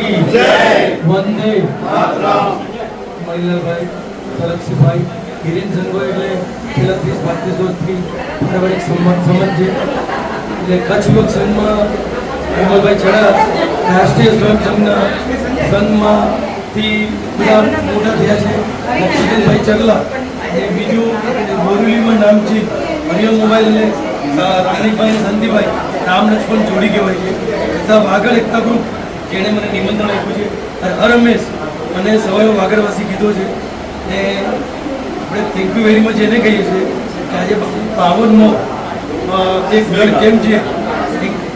की जय। वंदे मातरम। મહિલાભાઈ તરફસીભાઈ હિરેન સંઘો એટલે છેલ્લા 30-35 વર્ષથી પારિવારિક સંબંધ છે. એટલે કચ્છ યુવક સંઘમાં વિમલભાઈ છેડા રાષ્ટ્રીય સ્વયંસંઘના સંઘમાંથી બધા મોટા થયા છે. લક્ષ્મીભાઈ ચગલા અને બીજું બોરેલીમાં નામ છે હરિયમ મોબાઈલ અને રાણીભાઈ સંદીપભાઈ રામ લક્ષ્મણ જોડી કહેવાય છે. તથા વાગડ એકતા ગ્રુપ જેણે મને નિમંત્રણ આપ્યું છે અને હરમેશ અને સવાયો વાગડવાસી કીધો છે ને આપણે થેન્ક યુ વેરી મચ એને કહીએ છીએ કે આજે 52મો એક બ્લડ કેમ્પ છે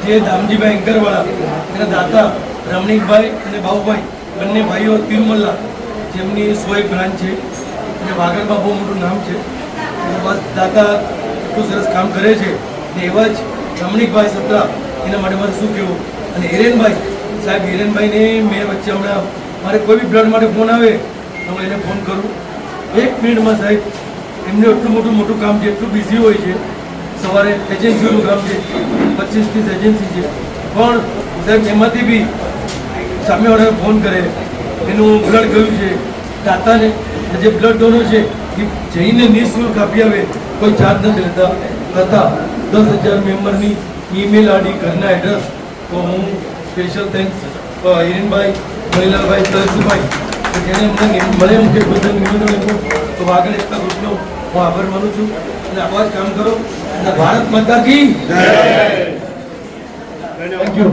જે દામજીભાઈ એંકરવાળા એના દાતા રમણીકભાઈ અને બાબુભાઈ બંને ભાઈઓ તિરુમલ્લા જેમની 101 બ્રાન્ચ છે અને વાગડમાં બહુ મોટું નામ છે. બસ દાતા એટલું સરસ કામ કરે છે ને એવા જ રમણીકભાઈ સત્રા એના માટે મારે શું કહેવું. અને હિરેનભાઈ સાહેબ હિરેનભાઈને મેં વચ્ચે હમણાં મારે કોઈ બી બ્લડ માટે ફોન આવે તો હું એને ફોન કરું 1 મિનિટમાં સાહેબ. એમને એટલું મોટું કામ છે, એટલું બિઝી હોય છે. સવારે એજન્સીઓનું કામ છે, 25-30 એજન્સી છે, પણ સાહેબ એમાંથી બી સામેવાળાને ફોન કરે એનું બ્લડ ગયું છે દાતાને જે બ્લડ ડોનર છે એ જઈને નિઃશુલ્ક આપી આવે, કોઈ ચાર્જ નથી લેતા. તથા 10,000 મેમ્બરની ઈમેલ આઈડી ઘરના એડ્રેસ. તો હું સ્પેશિયલ થેન્ક્સ હિરેનભાઈ મહિલાભાઈ તરફસીભાઈ જેણે મને મુખ્ય બધા નિવેદન આપ્યું તો વાગડ એકતા ગ્રુપનો હું આભાર માનું છું. અને આવા જ કામ કરો અને ભારત માતા કી જય. Thank you.